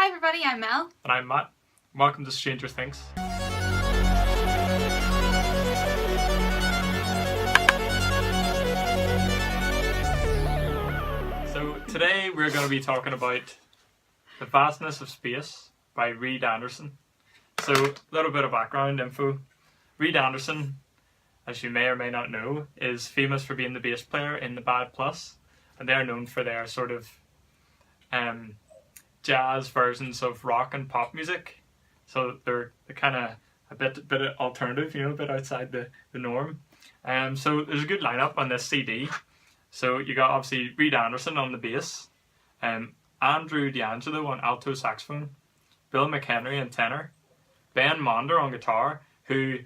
Hi everybody, I'm Mel. And I'm Matt. Welcome to Stranger Things. So today we're going to be talking about The Vastness of Space by Reid Anderson. So a little bit of background info. Reid Anderson, as you may or may not know, is famous for being the bass player in the Bad Plus, and they're known for their sort of jazz versions of rock and pop music. So they're kind of a bit alternative, a bit outside the norm. So there's a good lineup on this CD. So you got obviously Reid Anderson on the bass, Andrew D'Angelo on alto saxophone, Bill McHenry on tenor, Ben Monder on guitar, who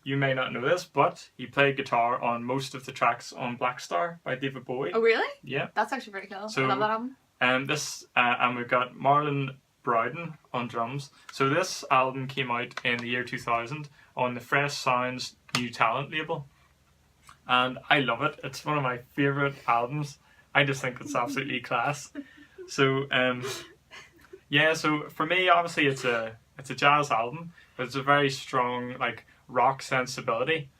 you may not know this, but he played guitar on most of the tracks on Black Star by David Bowie. Oh really? Yeah. That's actually pretty cool. So, I love that album. And we've got Marlon Browden on drums. So this album came out in the year 2000 on the Fresh Sounds New Talent label. And I love it. It's one of my favourite albums. I just think it's absolutely class. So so for me, obviously it's a jazz album, but it's a very strong rock sensibility,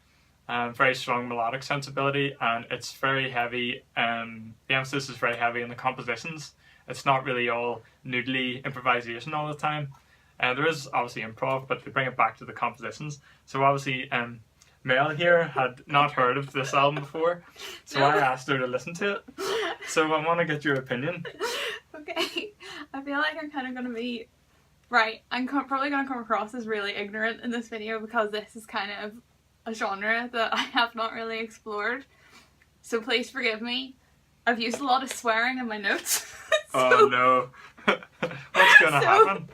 very strong melodic sensibility, and it's very heavy. The emphasis is very heavy in the compositions. It's not really all noodly improvisation all the time. There is obviously improv, but they bring it back to the compositions. So obviously Mel here had not heard of this album before, so I asked her to listen to it. So I want to get your opinion. Okay, I feel like I'm kind of going to be... Right, I'm probably going to come across as really ignorant in this video because this is kind of a genre that I have not really explored. So please forgive me. I've used a lot of swearing in my notes. Oh no. What's going to happen?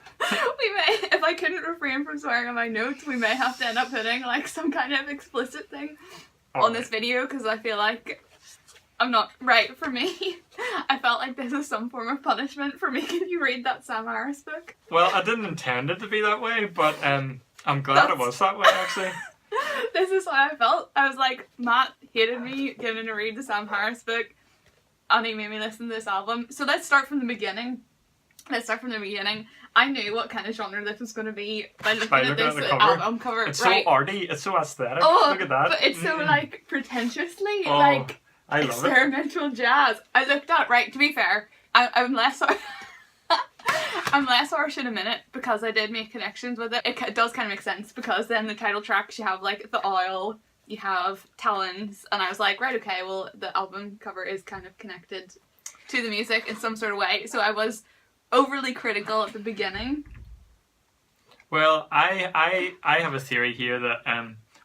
We may, if I couldn't refrain from swearing in my notes, we may have to end up putting some kind of explicit thing on this video because I feel like I'm not right for me. I felt like this is some form of punishment for making you read that Sam Harris book. Well, I didn't intend it to be that way, but I'm glad it was that way actually. This is how I felt. I was like, Matt hated me getting to read the Sam Harris book, and he made me listen to this album. So let's start from the beginning. I knew what kind of genre this was going to be by looking at this album cover. It's right. so arty, it's so aesthetic. Oh, look at that. But it's so pretentiously I love experimental jazz. I looked at, right, to be fair, I'm less I'm less harsh in a minute because I did make connections with it. It does kind of make sense because then the title tracks you have the oil, you have talons, and I was like, right, okay, well the album cover is kind of connected to the music in some sort of way. So I was overly critical at the beginning. Well, I have a theory here that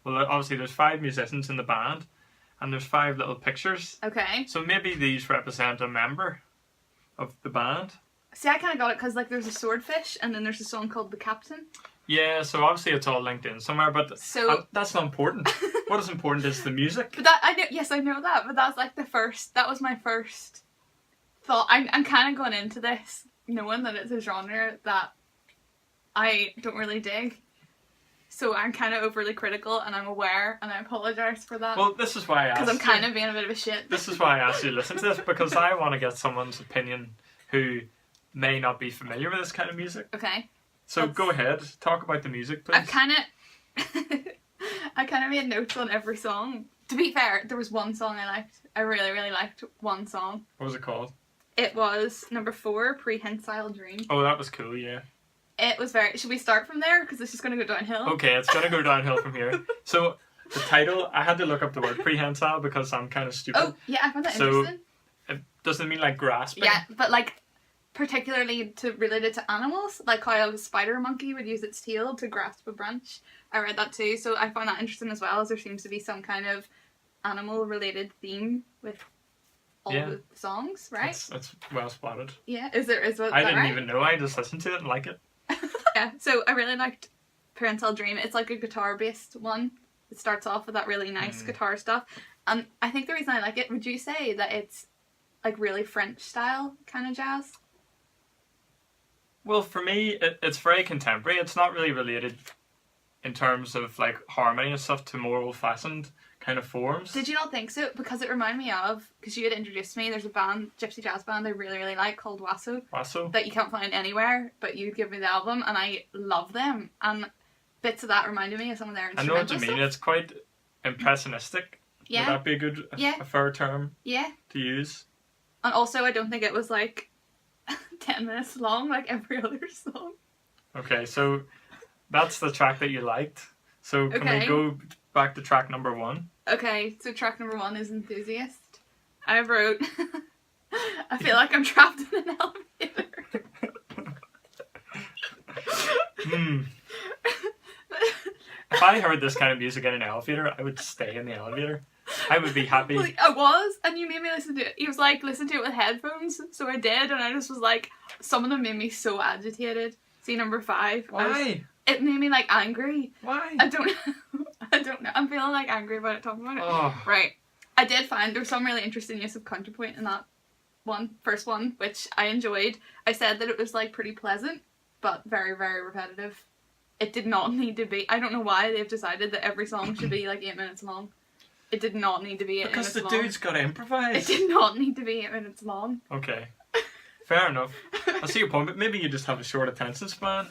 obviously there's 5 musicians in the band and there's 5 little pictures. Okay. So maybe these represent a member of the band. See, I kind of got it because there's a swordfish and then there's a song called The Captain. Yeah, so obviously it's all linked in somewhere, but that's not important. What is important is the music. But that I know that, but that's that was my first thought. I'm kind of going into this knowing that it's a genre that I don't really dig. So I'm kind of overly critical and I'm aware and I apologise for that. Well, this is why I asked you. Because I'm kind of being a bit of a shit. This is why I asked you to listen to this, because I want to get someone's opinion who may not be familiar with this kind of music. Okay. So go ahead, talk about the music, please. I kind of made notes on every song. To be fair, there was one song I liked. I really, really liked one song. What was it called? It was number 4, Prehensile Dream. Oh, that was cool, yeah. It was very... Should we start from there? Because it's just going to go downhill. Okay, it's going to go downhill from here. So, the title, I had to look up the word prehensile because I'm kind of stupid. Oh, yeah, I found that interesting. It doesn't mean grasping. Yeah, but particularly related to animals, how a spider monkey would use its tail to grasp a branch. I read that too, so I found that interesting as well, as there seems to be some kind of animal-related theme with all the songs, right? It's well spotted. Yeah, is that I didn't right? even know, I just listened to it and like it. Yeah, so I really liked Prehensile Dream. It's a guitar-based one. It starts off with that really nice guitar stuff. And I think the reason I like it, would you say that it's really French style kind of jazz? Well, for me, it's very contemporary. It's not really related in terms of like harmony and stuff to more old-fashioned kind of forms. Did you not think so? Because it reminded me of, because you had introduced me, there's a band, gypsy jazz band I really, really like called Wasso? that you can't find anywhere, but you give me the album and I love them. And bits of that reminded me of some of their I instrumental know what you mean. stuff. It's quite impressionistic. Yeah. Would that be a good, a fair term Yeah. to use? And also, I don't think it was like 10 minutes long like every other song. Okay, so that's the track that you liked. So can we go back to track number 1? Okay, so track number 1 is Enthusiast. I wrote, I feel like I'm trapped in an elevator. If I heard this kind of music in an elevator, I would stay in the elevator. I would be happy. Well, I was, and you made me listen to it. He was like, listen to it with headphones, so I did, and I just was like, some of them made me so agitated. See, number 5. Why? It made me like angry. Why? I don't know. I'm feeling like angry about it, talking about it. Oh. Right. I did find there was some really interesting use of counterpoint in that first one, which I enjoyed. I said that it was like pretty pleasant, but very, very repetitive. It did not need to be. I don't know why they've decided that every song should be like 8 minutes long. It did not need to be 8 minutes long. Because the dude's got to improvise. It did not need to be 8 minutes long. Okay. Fair enough. I see your point, but maybe you just have a short attention span.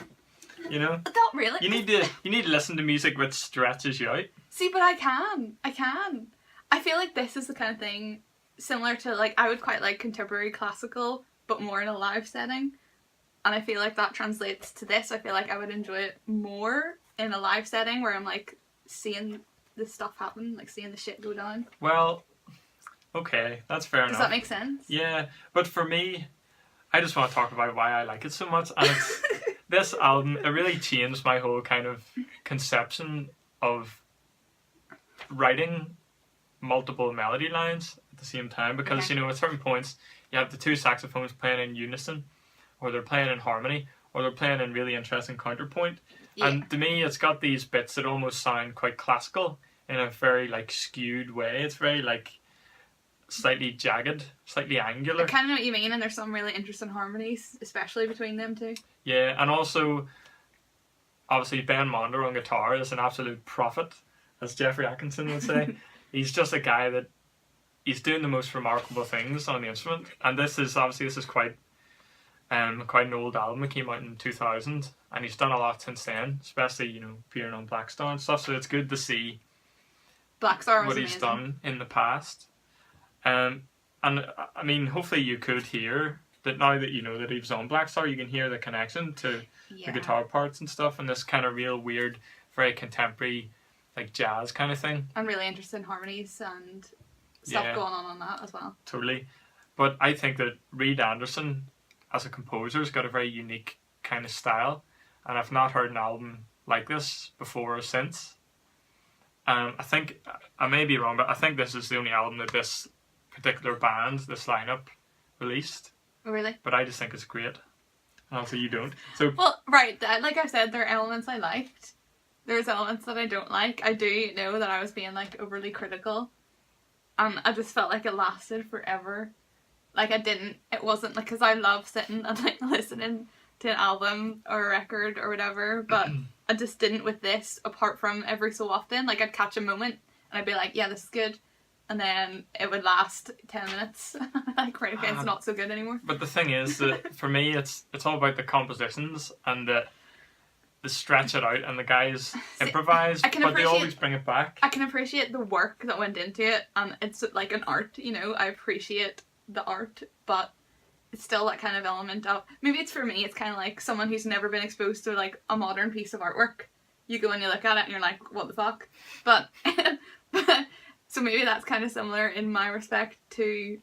You know? Not really. You need to listen to music which stretches you out. See, but I can. I feel like this is the kind of thing similar to, like, I would quite like contemporary classical, but more in a live setting. And I feel like that translates to this. I feel like I would enjoy it more in a live setting where I'm like seeing this stuff happen, like seeing the shit go down. Well, okay, that's fair enough. Does that make sense? Yeah, but for me, I just want to talk about why I like it so much. And it's, this album, it really changed my whole kind of conception of writing multiple melody lines at the same time. Because, you know, at certain points, you have the 2 saxophones playing in unison, or they're playing in harmony, or they're playing in really interesting counterpoint. Yeah. And to me, it's got these bits that almost sound quite classical in a very, like, skewed way. It's very, like, slightly jagged, slightly angular. I kind of know what you mean, and there's some really interesting harmonies, especially between them two. Yeah, and also, obviously, Ben Monder on guitar is an absolute prophet, as Jeffrey Atkinson would say. He's just a guy that, he's doing the most remarkable things on the instrument. And this is quite an old album. It came out in 2000, and he's done a lot since then, especially, you know, appearing on Black Star and stuff, so it's good to see Black Star what he's done in the past. And I mean, hopefully you could hear that now that you know that he was on Black Star, you can hear the connection to the guitar parts and stuff, and this kind of real weird, very contemporary, like jazz kind of thing. I'm really interested in harmonies and stuff going on that as well. Totally. But I think that Reid Anderson, as a composer, has got a very unique kind of style, and I've not heard an album like this before or since. I think, I may be wrong, but I think this is the only album that this particular band, this lineup, released. Oh, really? But I just think it's great. And also you don't. So well, right, like I said, there are elements I liked. There's elements that I don't like. I do know that I was being like overly critical, and I just felt like it lasted forever. Like it wasn't like, because I love sitting and like listening to an album or a record or whatever, but I just didn't with this, apart from every so often. Like I'd catch a moment and I'd be like, yeah, this is good, and then it would last 10 minutes. Like, right, okay, it's not so good anymore. But the thing is that for me, it's all about the compositions and the stretch it out, and the guys improvise, but they always bring it back. I can appreciate the work that went into it, and it's like an art, you know. I appreciate the art, but it's still that kind of element of, maybe it's for me, it's kind of like someone who's never been exposed to like a modern piece of artwork. You go and you look at it and you're like, what the fuck? But so maybe that's kind of similar in my respect to,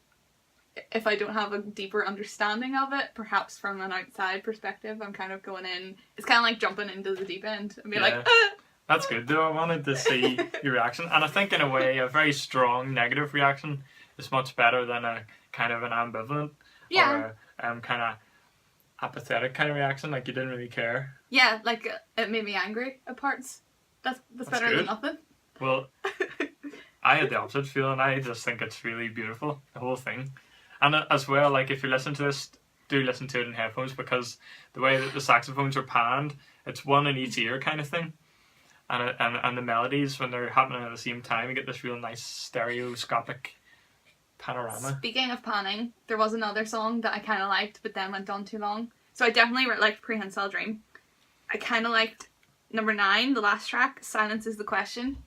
if I don't have a deeper understanding of it, perhaps from an outside perspective, I'm kind of going in, it's kind of like jumping into the deep end and be like, That's good though. I wanted to see your reaction, and I think in a way a very strong negative reaction is much better than a kind of an ambivalent or a kind of apathetic kind of reaction, like you didn't really care. Yeah, like it made me angry at parts. That's better good. than nothing. Well, I had the opposite feeling. I just think it's really beautiful, the whole thing. And as well, like if you listen to this, do listen to it in headphones, because the way that the saxophones are panned, it's one in each ear kind of thing. and the melodies when they're happening at the same time, you get this real nice stereoscopic panorama. Speaking of panning, there was another song that I kind of liked, but then went on too long. So I definitely liked Prehensile Dream. I kind of liked number 9, the last track, Silence is the Question.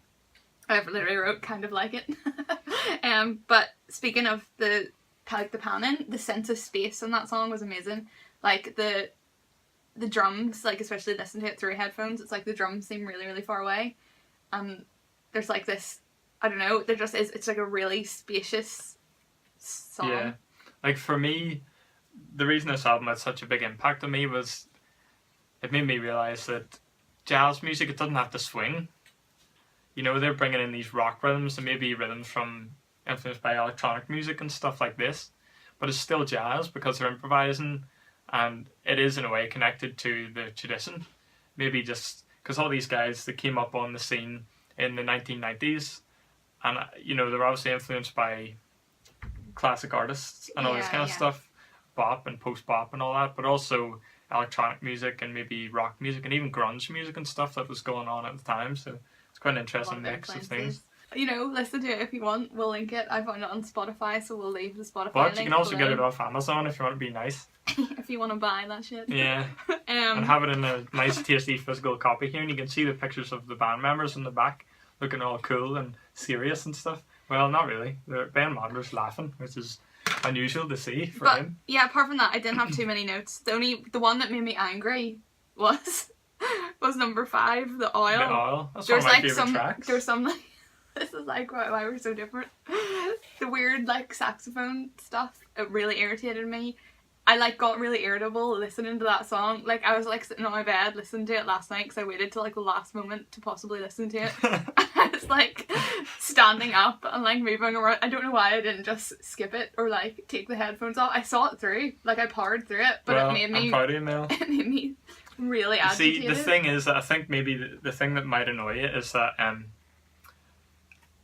I literally wrote kind of like it. But speaking of the panning, the sense of space on that song was amazing. Like the drums, like especially listening to it through headphones, it's like the drums seem really, really far away. There's like this, I don't know, there just is, it's like a really spacious song. Yeah. Like for me, the reason this album had such a big impact on me was it made me realise that jazz music, it doesn't have to swing. You know, they're bringing in these rock rhythms and maybe rhythms from influenced by electronic music and stuff like this, but it's still jazz because they're improvising, and it is in a way connected to the tradition. Maybe just because all these guys that came up on the scene in the 1990s, and you know, they're obviously influenced by classic artists and all this kind of stuff, bop and post-bop and all that, but also electronic music and maybe rock music and even grunge music and stuff that was going on at the time. So it's quite an interesting mix of things. You know, listen to it if you want. We'll link it. I found it on Spotify, so we'll leave the Spotify but link you can also below. get it off Amazon if you want to be nice. If you want to buy that shit. Yeah. And have it in a nice tasty physical copy here, and you can see the pictures of the band members in the back looking all cool and serious and stuff. Well, not really. Ben Modler's laughing, which is unusual to see for him. Yeah, apart from that, I didn't have too many notes. The one that made me angry was number 5, the oil. The oil. That's one of my favourite tracks. There's some like, this is like why we're so different. The weird like saxophone stuff, it really irritated me. I like got really irritable listening to that song. Like I was like sitting on my bed listening to it last night because I waited till like the last moment to possibly listen to it. I was like standing up and like moving around. I don't know why I didn't just skip it or like take the headphones off. I saw it through, like I powered through it, but it made me. I'm proud of you, Mel. It made me really agitated. See, the thing is, I think maybe the thing that might annoy you is that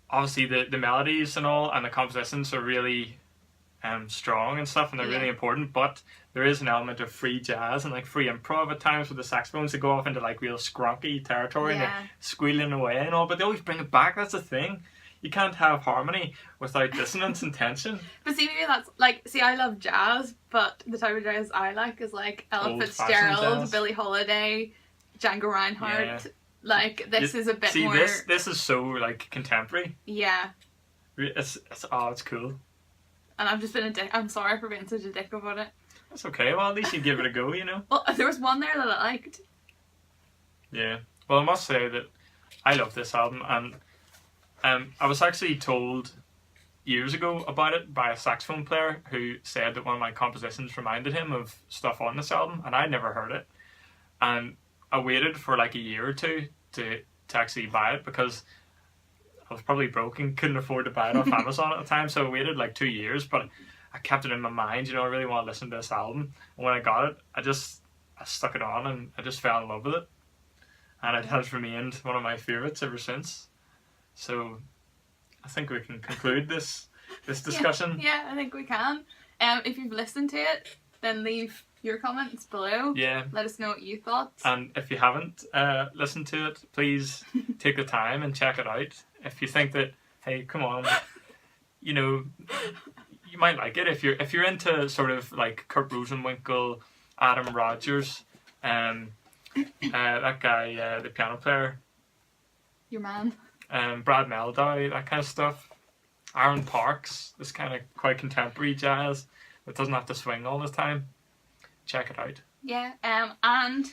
obviously the melodies and all and the compositions are really strong and stuff, and they're really important, but there is an element of free jazz and like free improv at times with the saxophones that go off into like real skronky territory and they're squealing away and all, but they always bring it back. That's the thing. You can't have harmony without dissonance and tension. But see, maybe that's like, see, I love jazz, but the type of jazz I like is like Ella Fitzgerald, Billie Holiday, Django Reinhardt. Yeah. Like this is a bit more. See, this is so like contemporary. Yeah. It's cool. And I've just been a dick. I'm sorry for being such a dick about it. That's okay. Well, at least you give it a go, you know. Well, there was one there that I liked. Yeah. Well, I must say that I love this album, and I was actually told years ago about it by a saxophone player who said that one of my compositions reminded him of stuff on this album, and I'd never heard it. And I waited for like a year or two to actually buy it because I was probably broke and couldn't afford to buy it off Amazon at the time, so I waited like 2 years, but I kept it in my mind, you know, I really want to listen to this album. And when I got it, I stuck it on and I just fell in love with it. And it has remained one of my favourites ever since. So I think we can conclude this discussion. Yeah, I think we can. If you've listened to it, then leave your comments below. Yeah. Let us know what you thought. And if you haven't listened to it, please take the time and check it out. If you think that, hey, come on, you know, you might like it. If you're into sort of like Kurt Rosenwinkel, Adam Rogers, that guy, the piano player. Your man. Brad Meldau, that kind of stuff. Aaron Parks, this kind of quite contemporary jazz that doesn't have to swing all the time. Check it out. Yeah. And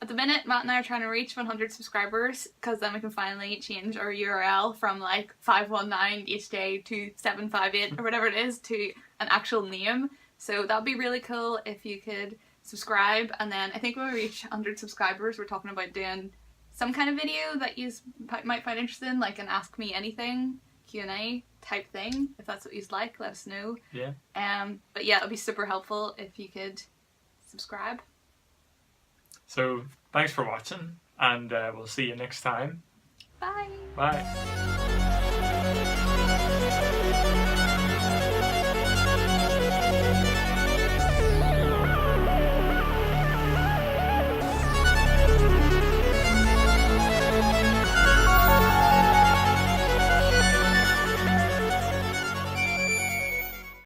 at the minute, Matt and I are trying to reach 100 subscribers because then we can finally change our URL from like 519 each day to 758 or whatever it is to an actual name. So that'd be really cool if you could subscribe. And then I think when we reach 100 subscribers, we're talking about doing some kind of video that you might find interesting, like an Ask Me Anything Q&A type thing. If that's what you'd like, let us know. Yeah. But yeah, it'd be super helpful if you could subscribe. So thanks for watching, and we'll see you next time. Bye. Bye.